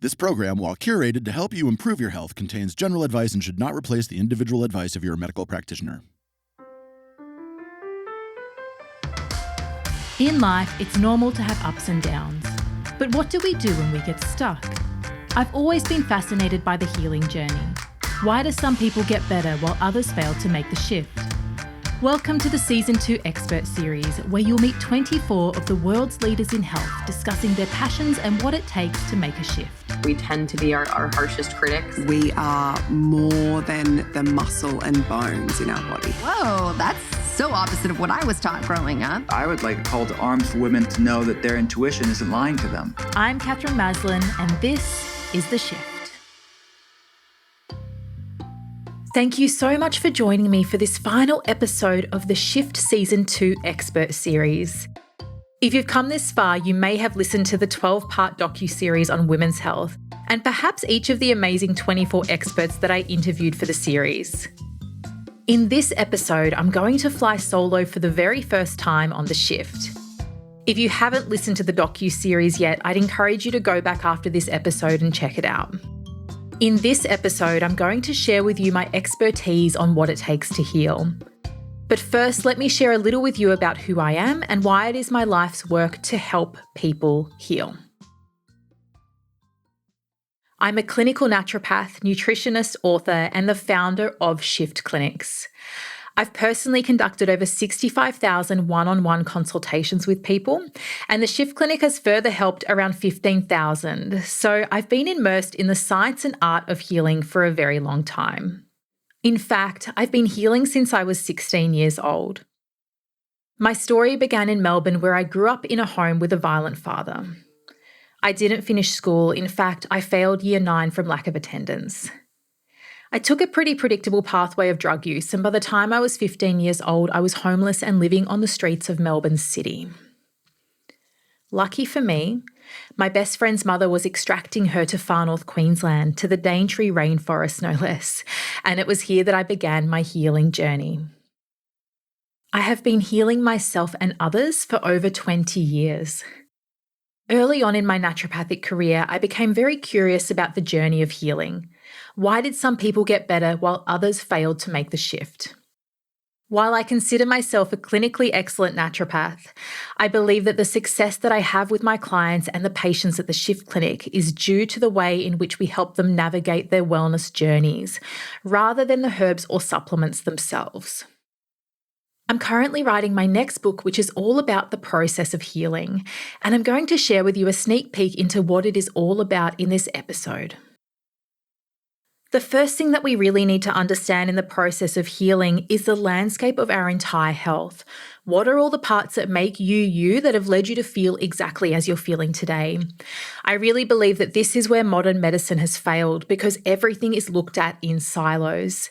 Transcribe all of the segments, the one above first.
This program, while curated to help you improve your health, contains general advice and should not replace the individual advice of your medical practitioner. In life, it's normal to have ups and downs. But what do we do when we get stuck? I've always been fascinated by the healing journey. Why do some people get better while others fail to make the shift? Welcome to the Season 2 Expert Series, where you'll meet 24 of the world's leaders in health discussing their passions and what it takes to make a shift. We tend to be our harshest critics. We are more than the muscle and bones in our body. Whoa, that's so opposite of what I was taught growing up. I would like a call to arms for women to know that their intuition isn't lying to them. I'm Katherine Maslen, and this is The Shift. Thank you so much for joining me for this final episode of the Shift Season 2 Expert Series. If you've come this far, you may have listened to the 12-part docu-series on women's health, and perhaps each of the amazing 24 experts that I interviewed for the series. In this episode, I'm going to fly solo for the very first time on The Shift. If you haven't listened to the docu-series yet, I'd encourage you to go back after this episode and check it out. In this episode, I'm going to share with you my expertise on what it takes to heal. But first, let me share a little with you about who I am and why it is my life's work to help people heal. I'm a clinical naturopath, nutritionist, author, and the founder of Shift Clinics. I've personally conducted over 65,000 one-on-one consultations with people, and the Shift Clinic has further helped around 15,000. So I've been immersed in the science and art of healing for a very long time. In fact, I've been healing since I was 16 years old. My story began in Melbourne, where I grew up in a home with a violent father. I didn't finish school. In fact, I failed Year 9 from lack of attendance. I took a pretty predictable pathway of drug use, and by the time I was 15 years old, I was homeless and living on the streets of Melbourne City. Lucky for me, my best friend's mother was extracting her to far north Queensland, to the Daintree rainforest no less, and it was here that I began my healing journey. I have been healing myself and others for over 20 years. Early on in my naturopathic career, I became very curious about the journey of healing. Why did some people get better while others failed to make the shift? While I consider myself a clinically excellent naturopath, I believe that the success that I have with my clients and the patients at the Shift Clinic is due to the way in which we help them navigate their wellness journeys, rather than the herbs or supplements themselves. I'm currently writing my next book, which is all about the process of healing, and I'm going to share with you a sneak peek into what it is all about in this episode. The first thing that we really need to understand in the process of healing is the landscape of our entire health. What are all the parts that make you you that have led you to feel exactly as you're feeling today? I really believe that this is where modern medicine has failed because everything is looked at in silos.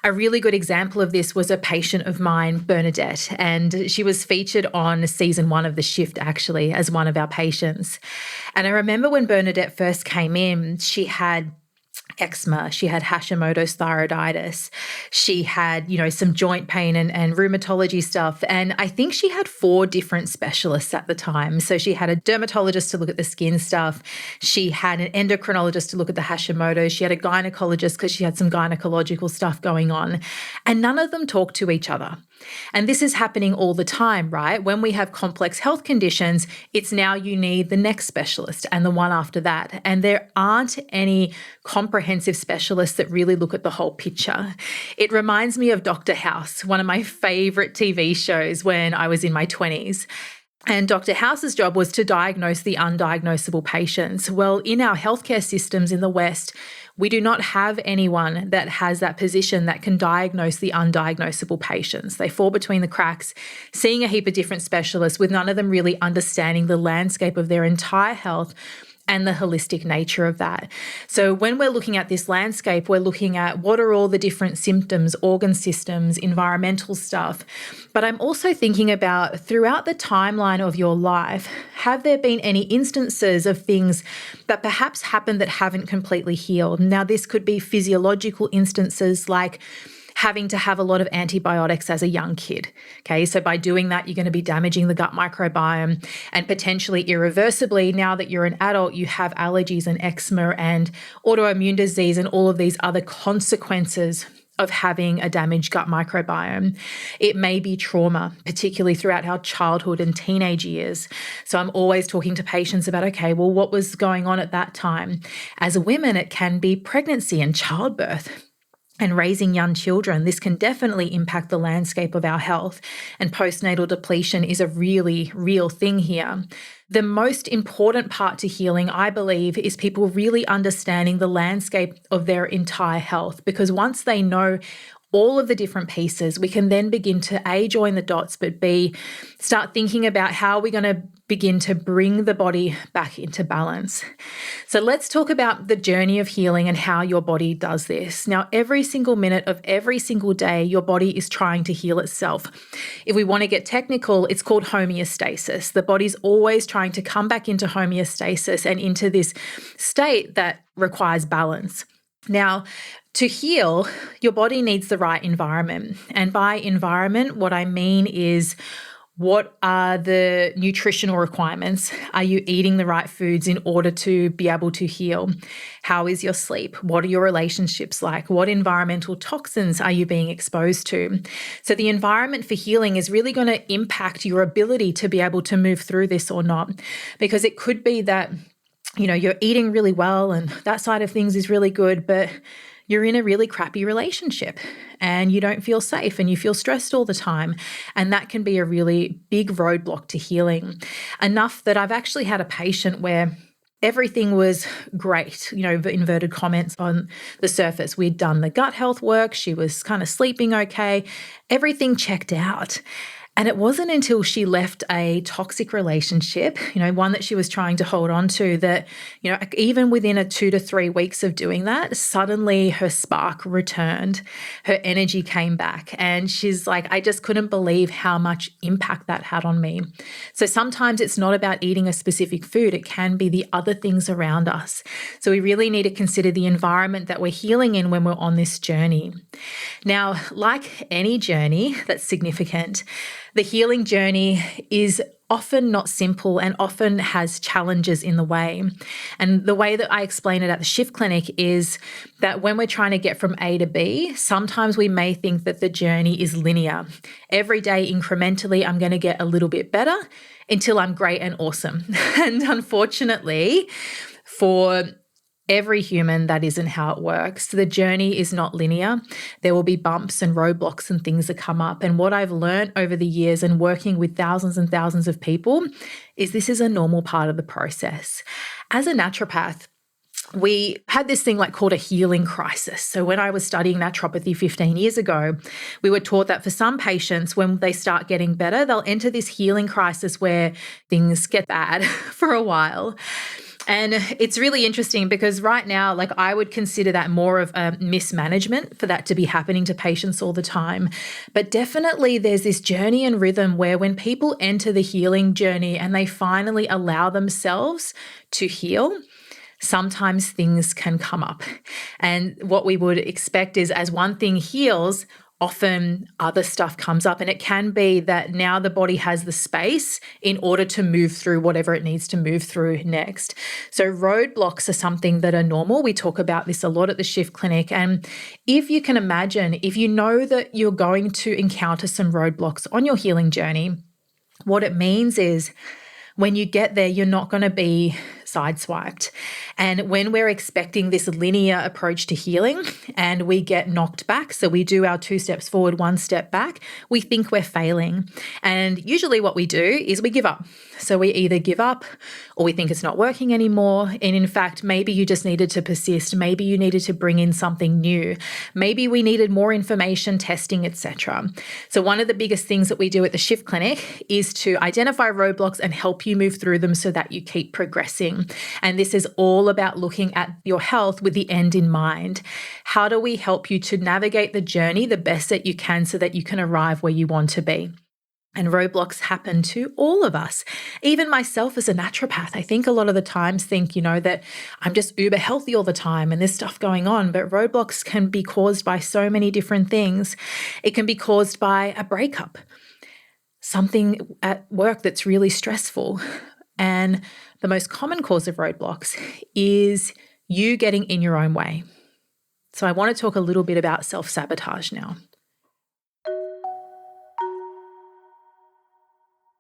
A really good example of this was a patient of mine, Bernadette, and she was featured on Season 1 of The Shift actually as one of our patients. And I remember when Bernadette first came in, she had eczema, she had Hashimoto's thyroiditis, she had, some joint pain and rheumatology stuff. And I think she had 4 different specialists at the time. So she had a dermatologist to look at the skin stuff. She had an endocrinologist to look at the Hashimoto's. She had a gynecologist because she had some gynecological stuff going on. And none of them talked to each other. And this is happening all the time, right? When we have complex health conditions, it's now you need the next specialist and the one after that. And there aren't any comprehensive specialists that really look at the whole picture. It reminds me of Dr. House, one of my favorite TV shows when I was in my 20s. And Dr. House's job was to diagnose the undiagnosable patients. Well, in our healthcare systems in the West, we do not have anyone that has that position that can diagnose the undiagnosable patients. They fall between the cracks, seeing a heap of different specialists with none of them really understanding the landscape of their entire health and the holistic nature of that. So when we're looking at this landscape, we're looking at what are all the different symptoms, organ systems, environmental stuff. But I'm also thinking about throughout the timeline of your life, have there been any instances of things that perhaps happened that haven't completely healed? Now, this could be physiological instances like having to have a lot of antibiotics as a young kid. Okay, so by doing that, you're going to be damaging the gut microbiome, and potentially irreversibly, now that you're an adult, you have allergies and eczema and autoimmune disease and all of these other consequences of having a damaged gut microbiome. It may be trauma, particularly throughout our childhood and teenage years. So I'm always talking to patients about, okay, well, what was going on at that time? As women, it can be pregnancy and childbirth and raising young children. This can definitely impact the landscape of our health, and postnatal depletion is a really real thing here. The most important part to healing, I believe, is people really understanding the landscape of their entire health, because once they know all of the different pieces, we can then begin to A, join the dots, but B, start thinking about how we're going to begin to bring the body back into balance. So let's talk about the journey of healing and how your body does this. Now, every single minute of every single day, your body is trying to heal itself. If we want to get technical, it's called homeostasis. The body's always trying to come back into homeostasis and into this state that requires balance. Now, to heal, your body needs the right environment. And by environment, what I mean is, what are the nutritional requirements? Are you eating the right foods in order to be able to heal? How is your sleep? What are your relationships like? What environmental toxins are you being exposed to? So the environment for healing is really going to impact your ability to be able to move through this or not. Because it could be that, you're eating really well and that side of things is really good, but you're in a really crappy relationship and you don't feel safe and you feel stressed all the time. And that can be a really big roadblock to healing. Enough that I've actually had a patient where everything was great, inverted comments on the surface. We'd done the gut health work. She was kind of sleeping okay. Everything checked out. And it wasn't until she left a toxic relationship, one that she was trying to hold on to, that, even within a 2 to 3 weeks of doing that, suddenly her spark returned, her energy came back. And she's like, I just couldn't believe how much impact that had on me. So sometimes it's not about eating a specific food. It can be the other things around us. So we really need to consider the environment that we're healing in when we're on this journey. Now, like any journey that's significant, the healing journey is often not simple and often has challenges in the way. And the way that I explain it at the Shift Clinic is that when we're trying to get from A to B, sometimes we may think that the journey is linear. Every day incrementally, I'm going to get a little bit better until I'm great and awesome. And unfortunately, for every human, that isn't how it works. The journey is not linear. There will be bumps and roadblocks and things that come up. And what I've learned over the years and working with thousands and thousands of people is this is a normal part of the process. As a naturopath, we had this thing called a healing crisis. So when I was studying naturopathy 15 years ago, we were taught that for some patients, when they start getting better, they'll enter this healing crisis where things get bad for a while. And it's really interesting because right now, I would consider that more of a mismanagement for that to be happening to patients all the time. But definitely there's this journey and rhythm where when people enter the healing journey and they finally allow themselves to heal, sometimes things can come up. And what we would expect is as one thing heals, often other stuff comes up, and it can be that now the body has the space in order to move through whatever it needs to move through next. So roadblocks are something that are normal. We talk about this a lot at the Shift Clinic. And if you can imagine, if you know that you're going to encounter some roadblocks on your healing journey, what it means is when you get there, you're not going to be sideswiped. And when we're expecting this linear approach to healing and we get knocked back, so we do our 2 steps forward, 1 step back, we think we're failing. And usually what we do is we give up. So we either give up or we think it's not working anymore. And in fact, maybe you just needed to persist. Maybe you needed to bring in something new. Maybe we needed more information, testing, etc. So one of the biggest things that we do at the Shift Clinic is to identify roadblocks and help you move through them so that you keep progressing. And this is all about looking at your health with the end in mind. How do we help you to navigate the journey the best that you can so that you can arrive where you want to be? And roadblocks happen to all of us. Even myself as a naturopath, I think a lot of the times think, that I'm just uber healthy all the time and there's stuff going on. But roadblocks can be caused by so many different things. It can be caused by a breakup, something at work that's really stressful. And the most common cause of roadblocks is you getting in your own way. So I want to talk a little bit about self-sabotage now.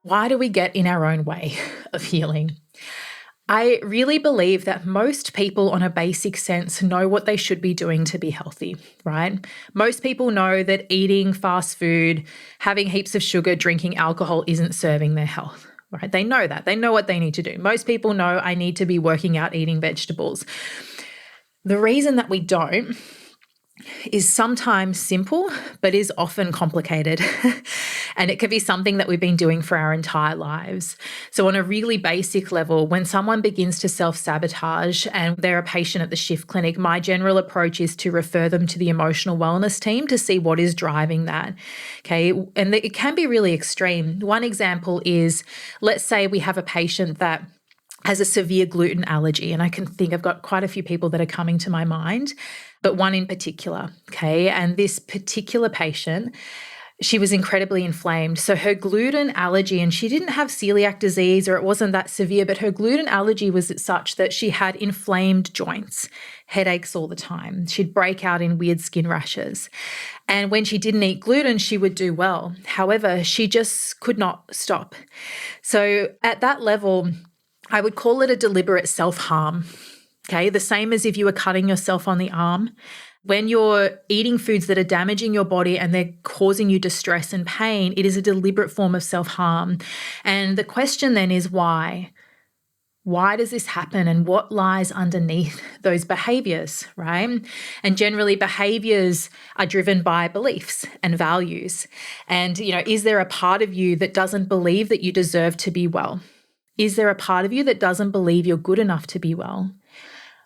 Why do we get in our own way of healing? I really believe that most people on a basic sense know what they should be doing to be healthy, right? Most people know that eating fast food, having heaps of sugar, drinking alcohol isn't serving their health, right? They know that. They know what they need to do. Most people know I need to be working out, eating vegetables. The reason that we don't is sometimes simple, but is often complicated. And it can be something that we've been doing for our entire lives. So on a really basic level, when someone begins to self-sabotage and they're a patient at the Shift Clinic, my general approach is to refer them to the emotional wellness team to see what is driving that. Okay. And it can be really extreme. One example is, let's say we have a patient that has a severe gluten allergy. And I can think I've got quite a few people that are coming to my mind, but one in particular, okay? And this particular patient, she was incredibly inflamed. So her gluten allergy, and she didn't have celiac disease or it wasn't that severe, but her gluten allergy was such that she had inflamed joints, headaches all the time. She'd break out in weird skin rashes. And when she didn't eat gluten, she would do well. However, she just could not stop. So at that level, I would call it a deliberate self-harm, okay? The same as if you were cutting yourself on the arm. When you're eating foods that are damaging your body and they're causing you distress and pain, it is a deliberate form of self-harm. And the question then is why? Why does this happen and what lies underneath those behaviors, right? And generally behaviors are driven by beliefs and values. And, is there a part of you that doesn't believe that you deserve to be well? Is there a part of you that doesn't believe you're good enough to be well?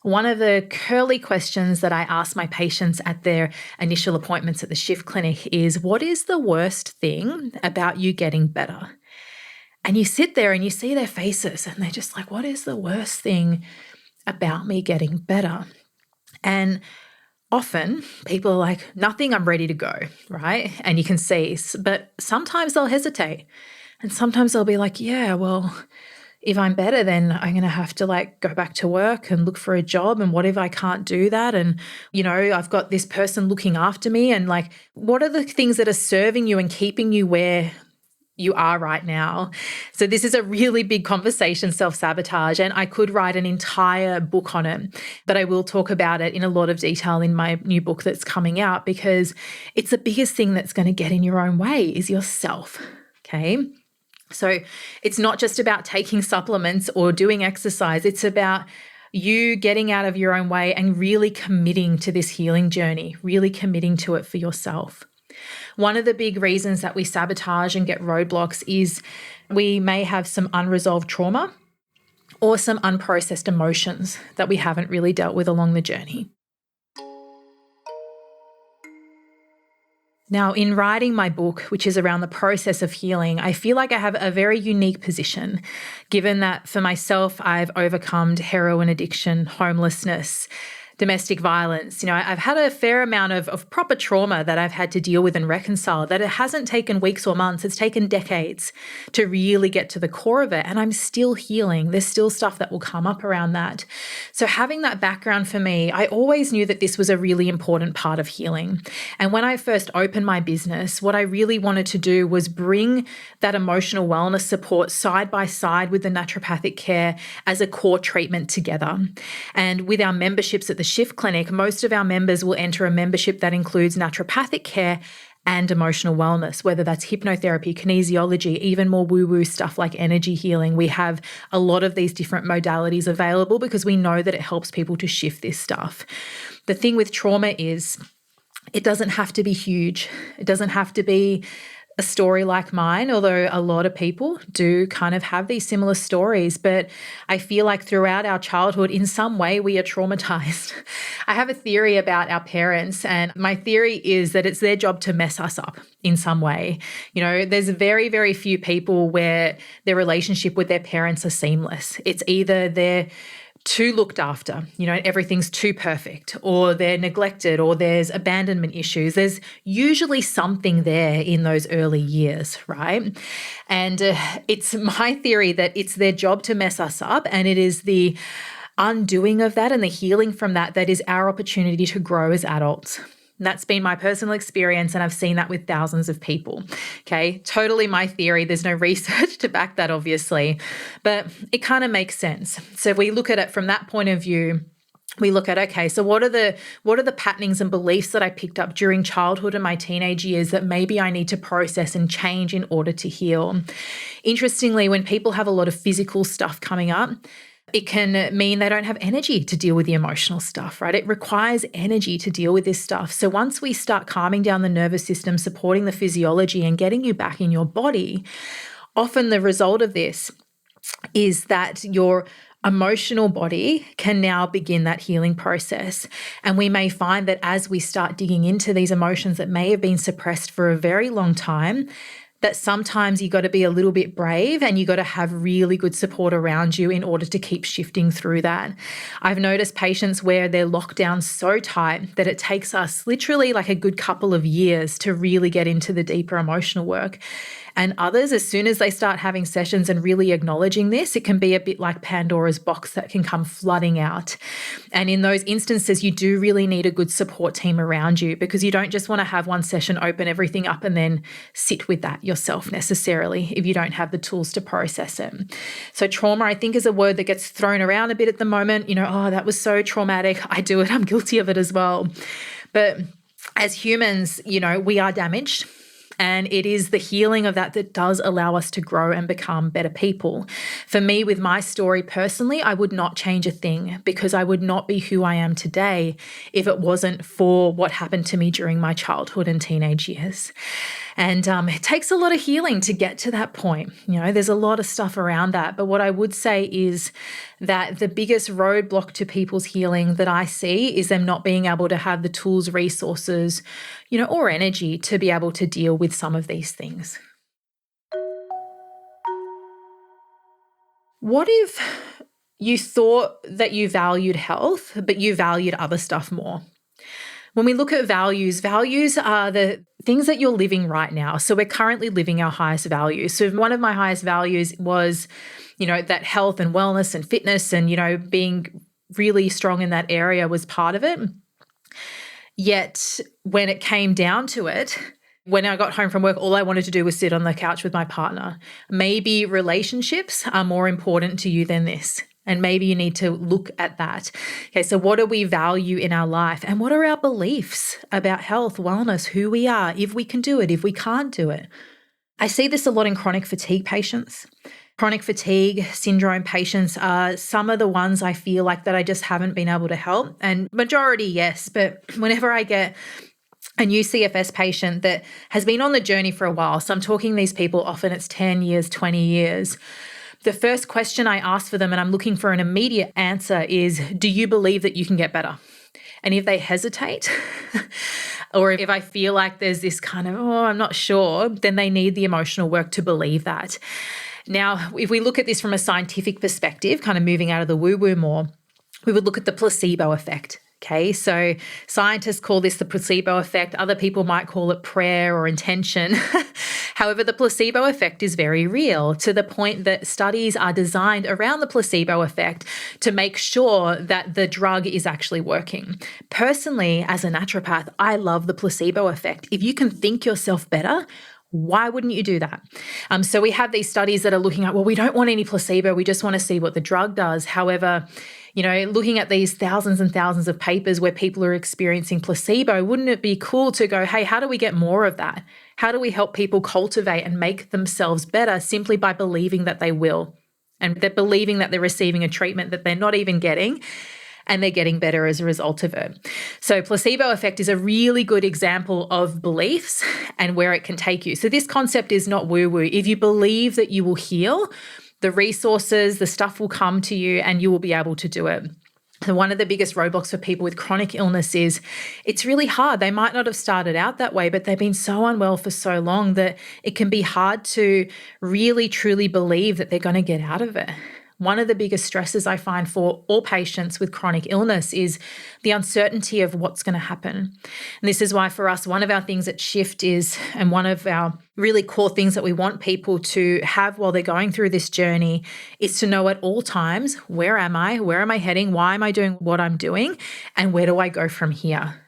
One of the curly questions that I ask my patients at their initial appointments at the Shift Clinic is, what is the worst thing about you getting better? And you sit there and you see their faces and they're just like, what is the worst thing about me getting better? And often people are like, nothing, I'm ready to go, right? And you can see, but sometimes they'll hesitate. And sometimes they'll be like, yeah, well, if I'm better, then I'm going to have to go back to work and look for a job. And what if I can't do that? And, I've got this person looking after me. And what are the things that are serving you and keeping you where you are right now? So this is a really big conversation, self-sabotage, and I could write an entire book on it, but I will talk about it in a lot of detail in my new book that's coming out, because it's the biggest thing that's going to get in your own way is yourself, okay? So it's not just about taking supplements or doing exercise. It's about you getting out of your own way and really committing to this healing journey, really committing to it for yourself. One of the big reasons that we sabotage and get roadblocks is we may have some unresolved trauma or some unprocessed emotions that we haven't really dealt with along the journey. Now, in writing my book, which is around the process of healing, I feel like I have a very unique position, given that for myself, I've overcome heroin addiction, homelessness, domestic violence. I've had a fair amount of proper trauma that I've had to deal with and reconcile, that it hasn't taken weeks or months, it's taken decades to really get to the core of it. And I'm still healing. There's still stuff that will come up around that. So having that background for me, I always knew that this was a really important part of healing. And when I first opened my business, what I really wanted to do was bring that emotional wellness support side by side with the naturopathic care as a core treatment together. And with our memberships at the Shift Clinic, most of our members will enter a membership that includes naturopathic care and emotional wellness, whether that's hypnotherapy, kinesiology, even more woo-woo stuff like energy healing. We have a lot of these different modalities available because we know that it helps people to shift this stuff. The thing with trauma is it doesn't have to be huge. It doesn't have to be a story like mine, although a lot of people do kind of have these similar stories. But I feel like throughout our childhood, in some way, we are traumatized. I have a theory about our parents, and my theory is that it's their job to mess us up in some way. There's very, very few people where their relationship with their parents are seamless. It's either they're too looked after, everything's too perfect, or they're neglected, or there's abandonment issues. There's usually something there in those early years, right? And it's my theory that it's their job to mess us up, and it is the undoing of that and the healing from that is our opportunity to grow as adults. And that's been my personal experience, and I've seen that with thousands of people. Okay, totally my theory. There's no research to back that, obviously, but it kind of makes sense. So if we look at it from that point of view, we look at, okay, so what are the patternings and beliefs that I picked up during childhood and my teenage years that maybe I need to process and change in order to heal? Interestingly, when people have a lot of physical stuff coming up, it can mean they don't have energy to deal with the emotional stuff, right? It requires energy to deal with this stuff. So once we start calming down the nervous system, supporting the physiology and getting you back in your body, often the result of this is that your emotional body can now begin that healing process. And we may find that as we start digging into these emotions that may have been suppressed for a very long time, that sometimes you got to be a little bit brave and you got to have really good support around you in order to keep shifting through that. I've noticed patients where they're locked down so tight that it takes us literally like a good couple of years to really get into the deeper emotional work. And others, as soon as they start having sessions and really acknowledging this, it can be a bit like Pandora's box that can come flooding out. And in those instances, you do really need a good support team around you, because you don't just want to have one session, open everything up and then sit with that yourself necessarily if you don't have the tools to process it. So trauma, I think, is a word that gets thrown around a bit at the moment. Oh, that was so traumatic. I do it. I'm guilty of it as well. But as humans, we are damaged. And it is the healing of that does allow us to grow and become better people. For me, with my story personally, I would not change a thing, because I would not be who I am today if it wasn't for what happened to me during my childhood and teenage years. And it takes a lot of healing to get to that point. There's a lot of stuff around that. But what I would say is that the biggest roadblock to people's healing that I see is them not being able to have the tools, resources, or energy to be able to deal with some of these things. What if you thought that you valued health, but you valued other stuff more? When we look at values are the things that you're living right now. So we're currently living our highest values. So one of my highest values was, that health and wellness and fitness and, being really strong in that area was part of it. Yet when it came down to it, when I got home from work, all I wanted to do was sit on the couch with my partner. Maybe relationships are more important to you than this. And maybe you need to look at that. Okay, so what do we value in our life? And what are our beliefs about health, wellness, who we are, if we can do it, if we can't do it? I see this a lot in chronic fatigue patients. Chronic fatigue syndrome patients are some of the ones I feel like that I just haven't been able to help. And majority, yes, but whenever I get a new CFS patient that has been on the journey for a while, so I'm talking these people, often it's 10 years, 20 years, the first question I ask for them, and I'm looking for an immediate answer, is, do you believe that you can get better? And if they hesitate, or if I feel like there's this kind of, I'm not sure, then they need the emotional work to believe that. Now, if we look at this from a scientific perspective, kind of moving out of the woo-woo more, we would look at the placebo effect. Okay, so scientists call this the placebo effect. Other people might call it prayer or intention. However, the placebo effect is very real, to the point that studies are designed around the placebo effect to make sure that the drug is actually working. Personally, as a naturopath, I love the placebo effect. If you can think yourself better, why wouldn't you do that? So we have these studies that are looking at, well, we don't want any placebo. We just want to see what the drug does. However, looking at these thousands and thousands of papers where people are experiencing placebo, wouldn't it be cool to go, hey, how do we get more of that? How do we help people cultivate and make themselves better simply by believing that they will? And they're believing that they're receiving a treatment that they're not even getting. and they're getting better as a result of it. So placebo effect is a really good example of beliefs and where it can take you. So this concept is not woo-woo. If you believe that you will heal, the resources, the stuff will come to you and you will be able to do it. And one of the biggest roadblocks for people with chronic illness is it's really hard. They might not have started out that way, but they've been so unwell for so long that it can be hard to really, truly believe that they're going to get out of it. One of the biggest stresses I find for all patients with chronic illness is the uncertainty of what's going to happen. And this is why for us, one of our things at Shift is, and one of our really core things that we want people to have while they're going through this journey is to know at all times, where am I? Where am I heading? Why am I doing what I'm doing? And where do I go from here?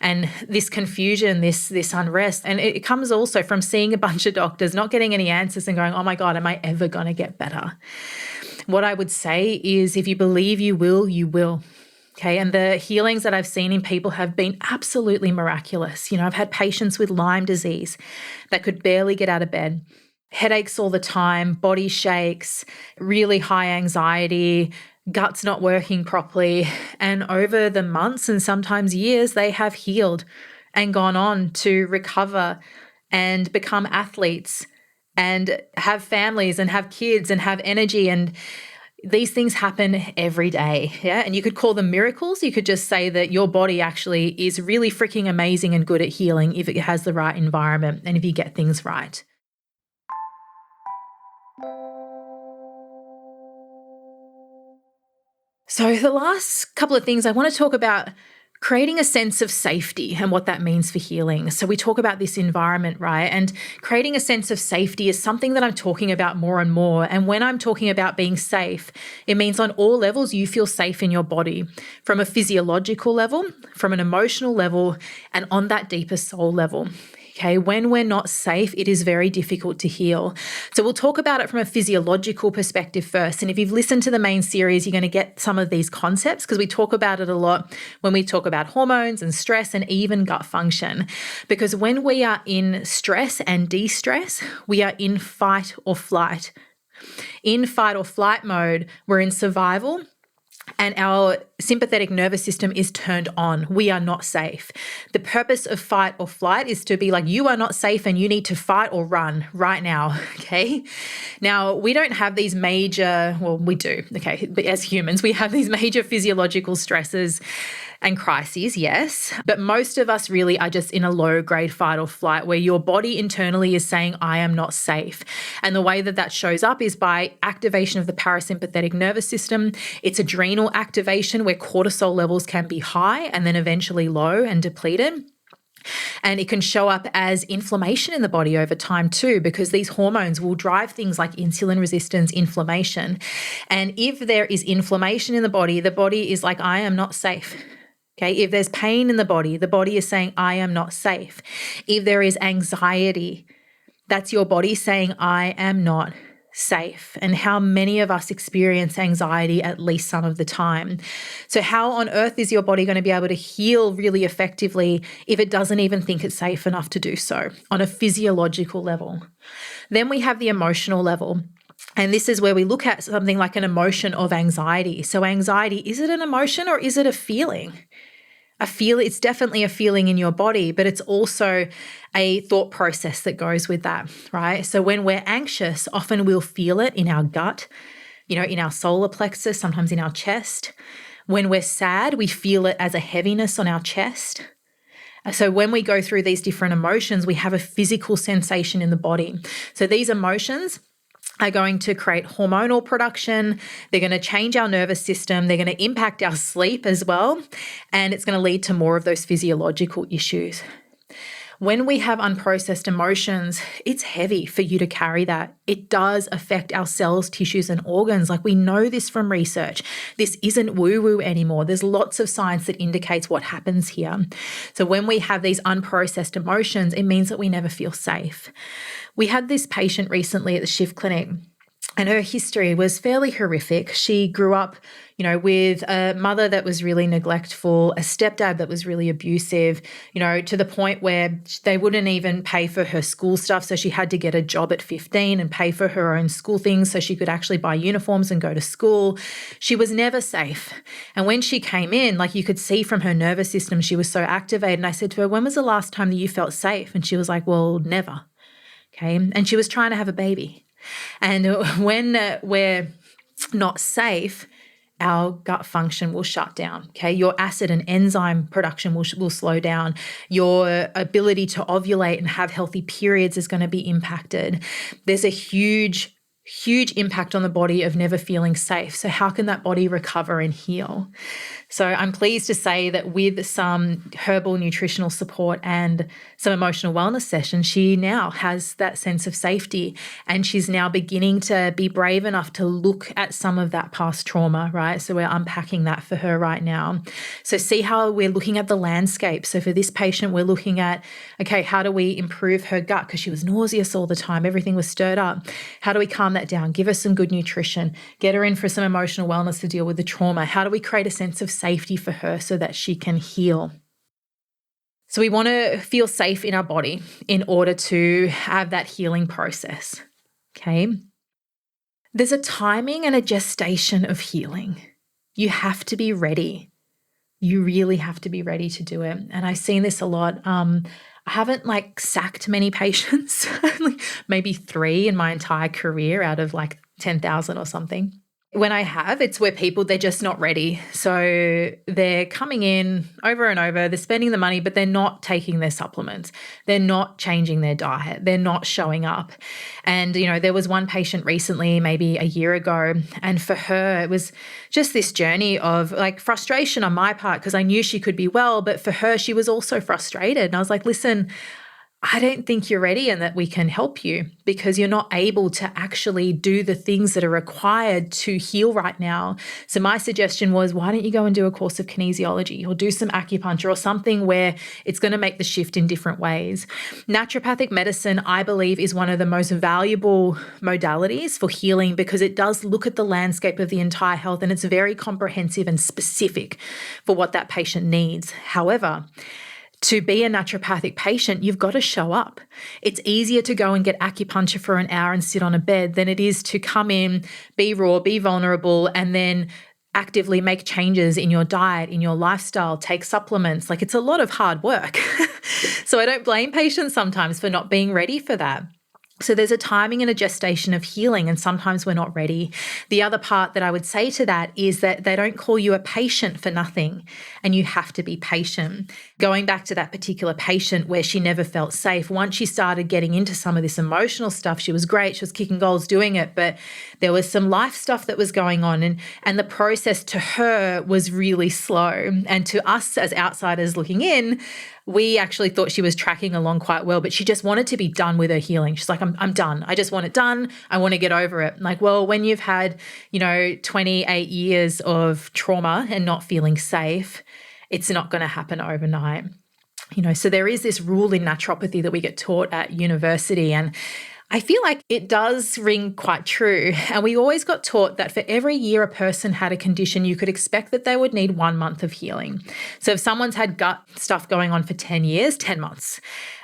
And this confusion, this unrest, and it comes also from seeing a bunch of doctors, not getting any answers and going, oh my God, am I ever going to get better? What I would say is if you believe you will, you will. Okay. And the healings that I've seen in people have been absolutely miraculous. I've had patients with Lyme disease that could barely get out of bed, headaches all the time, body shakes, really high anxiety, guts not working properly. And over the months and sometimes years, they have healed and gone on to recover and become athletes and have families and have kids and have energy. And these things happen every day. Yeah. And you could call them miracles. You could just say that your body actually is really freaking amazing and good at healing if it has the right environment and if you get things right. So the last couple of things I want to talk about creating a sense of safety and what that means for healing. So we talk about this environment, right? And creating a sense of safety is something that I'm talking about more and more. And when I'm talking about being safe, it means on all levels you feel safe in your body, from a physiological level, from an emotional level, and on that deeper soul level. Okay, when we're not safe, it is very difficult to heal. So we'll talk about it from a physiological perspective first. And if you've listened to the main series, you're going to get some of these concepts because we talk about it a lot when we talk about hormones and stress and even gut function. Because when we are in stress and de-stress, we are in fight or flight. In fight or flight mode, we're in survival. And our sympathetic nervous system is turned on. We are not safe. The purpose of fight or flight is to be like, you are not safe and you need to fight or run right now, okay? Now, we don't have these major, well, we do, okay? But as humans, we have these major physiological stresses and crises, yes. But most of us really are just in a low-grade fight or flight where your body internally is saying, I am not safe. And the way that that shows up is by activation of the parasympathetic nervous system. It's adrenal activation where cortisol levels can be high and then eventually low and depleted. And it can show up as inflammation in the body over time too, because these hormones will drive things like insulin resistance, inflammation. And if there is inflammation in the body is like, I am not safe. Okay, if there's pain in the body is saying, I am not safe. If there is anxiety, that's your body saying, I am not safe. And how many of us experience anxiety at least some of the time? So how on earth is your body going to be able to heal really effectively if it doesn't even think it's safe enough to do so on a physiological level? Then we have the emotional level. And this is where we look at something like an emotion of anxiety. So anxiety, is it an emotion or is it a feeling? It's definitely a feeling in your body, but it's also a thought process that goes with that, right? So when we're anxious, often we'll feel it in our gut, in our solar plexus, sometimes in our chest. When we're sad, we feel it as a heaviness on our chest. So when we go through these different emotions, we have a physical sensation in the body. So these emotions are going to create hormonal production. They're going to change our nervous system. They're going to impact our sleep as well. And it's going to lead to more of those physiological issues. When we have unprocessed emotions, it's heavy for you to carry that. It does affect our cells, tissues, and organs. Like we know this from research. This isn't woo-woo anymore. There's lots of science that indicates what happens here. So when we have these unprocessed emotions, it means that we never feel safe. We had this patient recently at the Shift clinic And her history was fairly horrific. She grew up, with a mother that was really neglectful, a stepdad that was really abusive, to the point where they wouldn't even pay for her school stuff. So she had to get a job at 15 and pay for her own school things so she could actually buy uniforms and go to school. She was never safe. And when she came in, you could see from her nervous system, she was so activated. And I said to her, when was the last time that you felt safe? And she was like, well, never. Okay. And she was trying to have a baby. And when we're not safe, our gut function will shut down, okay? Your acid and enzyme production will slow down. Your ability to ovulate and have healthy periods is going to be impacted. There's a huge impact on the body of never feeling safe. So how can that body recover and heal? So I'm pleased to say that with some herbal nutritional support and some emotional wellness sessions, she now has that sense of safety, and she's now beginning to be brave enough to look at some of that past trauma, right? So we're unpacking that for her right now. So see how we're looking at the landscape. So for this patient, we're looking at, okay, how do we improve her gut? Because she was nauseous all the time. Everything was stirred up. How do we calm that down? Give her some good nutrition. Get her in for some emotional wellness to deal with the trauma. How do we create a sense of safety for her so that she can heal? So we want to feel safe in our body in order to have that healing process, okay? There's a timing and a gestation of healing. You have to be ready. You really have to be ready to do it. And I've seen this a lot. I haven't sacked many patients, maybe 3 in my entire career out of 10,000 or something. When I have, it's where they're just not ready. So they're coming in over and over, they're spending the money, but they're not taking their supplements. They're not changing their diet. They're not showing up. And, there was one patient recently, maybe a year ago, and for her, it was just this journey of frustration on my part because I knew she could be well, but for her, she was also frustrated. And I was like, listen, I don't think you're ready and that we can help you because you're not able to actually do the things that are required to heal right now. So my suggestion was, why don't you go and do a course of kinesiology or do some acupuncture or something where it's going to make the shift in different ways. Naturopathic medicine, I believe, is one of the most valuable modalities for healing because it does look at the landscape of the entire health and it's very comprehensive and specific for what that patient needs. However, to be a naturopathic patient, you've got to show up. It's easier to go and get acupuncture for an hour and sit on a bed than it is to come in, be raw, be vulnerable, and then actively make changes in your diet, in your lifestyle, take supplements. It's a lot of hard work. So I don't blame patients sometimes for not being ready for that. So there's a timing and a gestation of healing, and sometimes we're not ready. The other part that I would say to that is that they don't call you a patient for nothing, and you have to be patient. Going back to that particular patient where she never felt safe, once she started getting into some of this emotional stuff, she was great, she was kicking goals doing it, but there was some life stuff that was going on, and the process to her was really slow. And to us as outsiders looking in, we actually thought she was tracking along quite well, but she just wanted to be done with her healing. She's like, I'm done. I just want it done. I want to get over it. Well, when you've had, 28 years of trauma and not feeling safe, it's not going to happen overnight. So there is this rule in naturopathy that we get taught at university, and I feel like it does ring quite true. And we always got taught that for every year a person had a condition, you could expect that they would need 1 month of healing. So if someone's had gut stuff going on for 10 years, 10 months.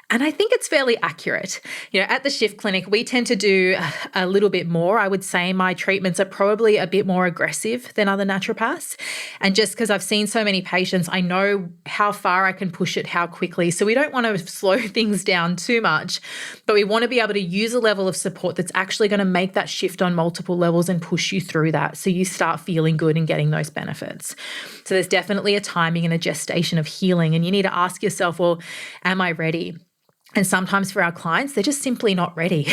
And I think it's fairly accurate. At the Shift Clinic, we tend to do a little bit more. I would say my treatments are probably a bit more aggressive than other naturopaths. And just because I've seen so many patients, I know how far I can push it, how quickly. So we don't want to slow things down too much, but we want to be able to use a level of support that's actually going to make that shift on multiple levels and push you through that so you start feeling good and getting those benefits. So there's definitely a timing and a gestation of healing. And you need to ask yourself, well, am I ready? And sometimes for our clients, they're just simply not ready.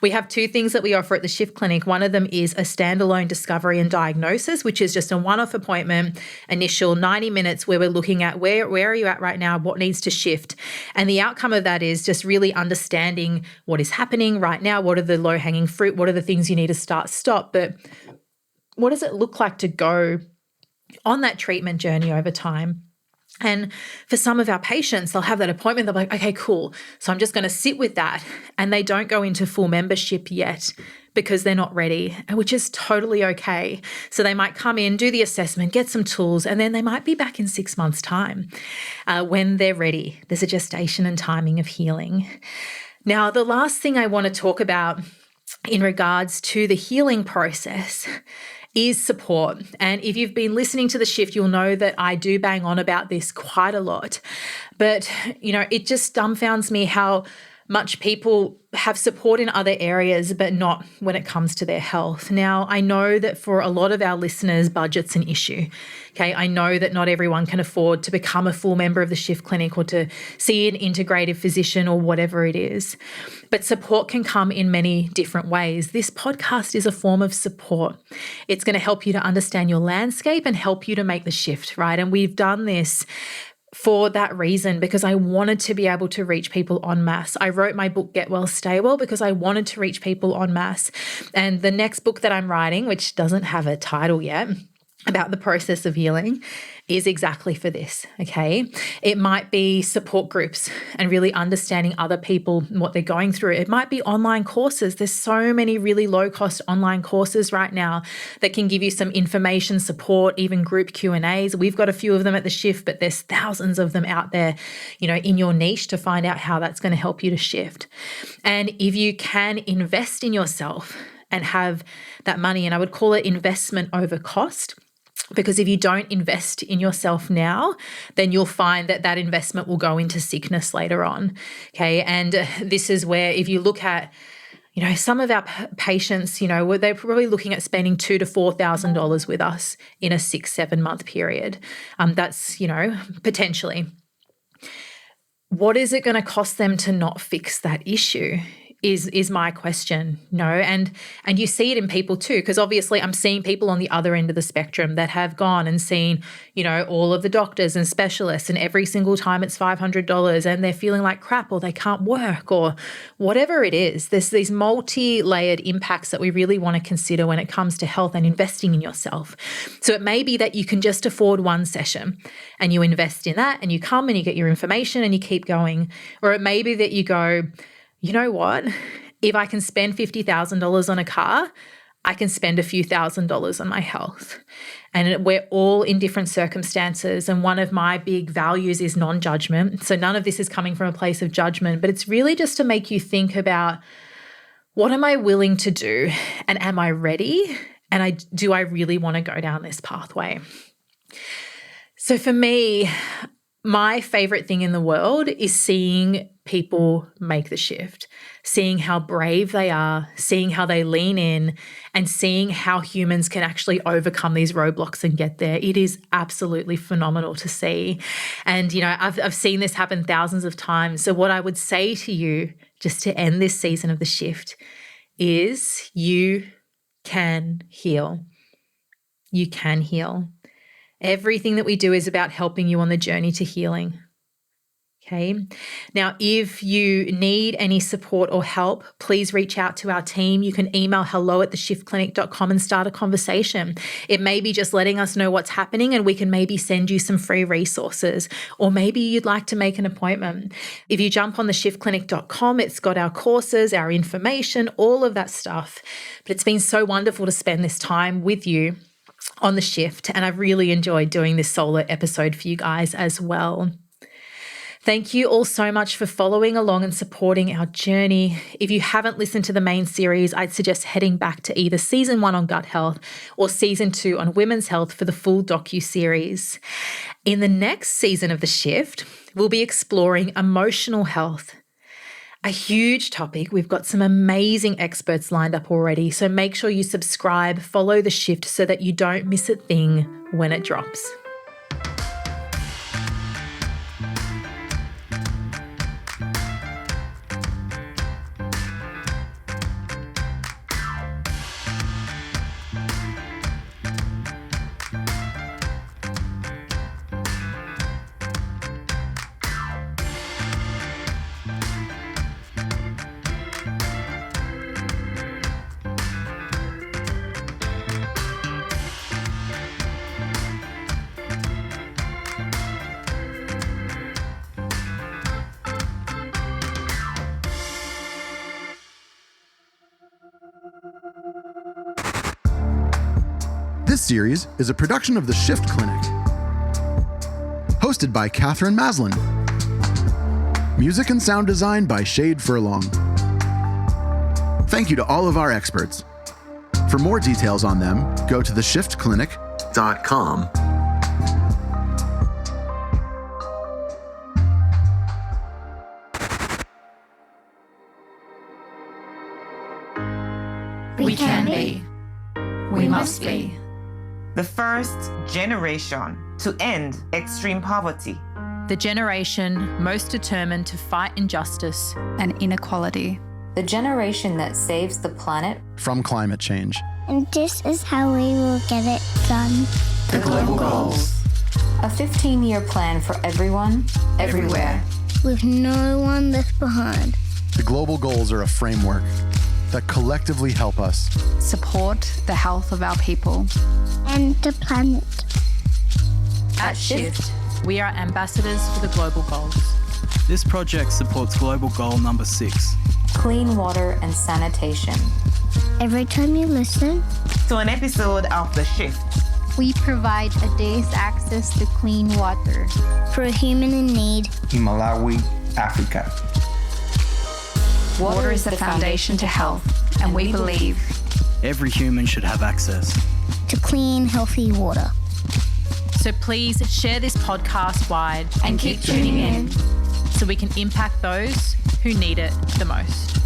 We have 2 things that we offer at the Shift Clinic. One of them is a standalone discovery and diagnosis, which is just a one-off appointment, initial 90 minutes where we're looking at where are you at right now, what needs to shift. And the outcome of that is just really understanding what is happening right now, what are the low-hanging fruit, what are the things you need to stop, but what does it look like to go on that treatment journey over time? And for some of our patients, they'll have that appointment. They'll be like, okay, cool. So I'm just going to sit with that. And they don't go into full membership yet because they're not ready, which is totally okay. So they might come in, do the assessment, get some tools, and then they might be back in 6 months' time when they're ready. There's a gestation and timing of healing. Now, the last thing I want to talk about in regards to the healing process is support. And if you've been listening to the shift, you'll know that I do bang on about this quite a lot. But, it just dumbfounds me how much people have support in other areas, but not when it comes to their health. Now, I know that for a lot of our listeners, budget's an issue. Okay, I know that not everyone can afford to become a full member of the Shift Clinic or to see an integrative physician or whatever it is. But support can come in many different ways. This podcast is a form of support. It's going to help you to understand your landscape and help you to make the shift, right? And we've done this for that reason, because I wanted to be able to reach people en masse. I wrote my book, Get Well, Stay Well, because I wanted to reach people en masse. And the next book that I'm writing, which doesn't have a title yet, about the process of healing, is exactly for this, okay? It might be support groups and really understanding other people and what they're going through. It might be online courses. There's so many really low-cost online courses right now that can give you some information, support, even group Q&As. We've got a few of them at the Shift, but there's thousands of them out there, in your niche to find out how that's going to help you to shift. And if you can invest in yourself and have that money, and I would call it investment over cost, because if you don't invest in yourself now, then you'll find that that investment will go into sickness later on, okay? And this is where if you look at, some of our patients, they're probably looking at spending $2,000 to $4,000 with us in a 6-7 month period. That's, potentially. What is it going to cost them to not fix that issue? Is my question, and you see it in people too, because obviously I'm seeing people on the other end of the spectrum that have gone and seen, all of the doctors and specialists, and every single time it's $500 and they're feeling like crap, or they can't work, or whatever it is. There's these multi-layered impacts that we really want to consider when it comes to health and investing in yourself. So it may be that you can just afford one session and you invest in that and you come and you get your information and you keep going. Or it may be that you go, you know what? If I can spend $50,000 on a car, I can spend a few $1,000s on my health. And we're all in different circumstances. And one of my big values is non-judgment. So none of this is coming from a place of judgment, but it's really just to make you think about, what am I willing to do? And am I ready? And do I really want to go down this pathway? So for me, my favorite thing in the world is seeing people make the shift, seeing how brave they are, seeing how they lean in, and seeing how humans can actually overcome these roadblocks and get there. It is absolutely phenomenal to see. And, I've seen this happen thousands of times. So what I would say to you, just to end this season of the shift, is you can heal. You can heal. Everything that we do is about helping you on the journey to healing. Okay. Now, if you need any support or help, please reach out to our team. You can email hello@theshiftclinic.com and start a conversation. It may be just letting us know what's happening and we can maybe send you some free resources, or maybe you'd like to make an appointment. If you jump on theshiftclinic.com, it's got our courses, our information, all of that stuff. But it's been so wonderful to spend this time with you on the shift, and I've really enjoyed doing this solo episode for you guys as well. Thank you all so much for following along and supporting our journey. If you haven't listened to the main series, I'd suggest heading back to either season 1 on gut health or season 2 on women's health for the full docu-series. In the next season of The Shift, we'll be exploring emotional health. A huge topic. We've got some amazing experts lined up already, so make sure you subscribe, follow The Shift so that you don't miss a thing when it drops. This series is a production of the Shift Clinic, hosted by Katherine Maslen. Music and sound design by Shade Furlong. Thank you to all of our experts. For more details on them, go to theshiftclinic.com. We can be. We must be. The first generation to end extreme poverty. The generation most determined to fight injustice and inequality. The generation that saves the planet from climate change. And this is how we will get it done. The global goals. A 15-year plan for everyone, everywhere. With no one left behind. The global goals are a framework that collectively help us Support the health of our people. And the planet. At Shift, we are ambassadors for the global goals. This project supports global goal number 6. Clean water and sanitation. Every time you listen to an episode of The Shift, we provide a day's access to clean water for a human in need in Malawi, Africa. Water is the foundation to health, and we believe every human should have access to clean, healthy water. So please share this podcast wide and keep tuning in so we can impact those who need it the most.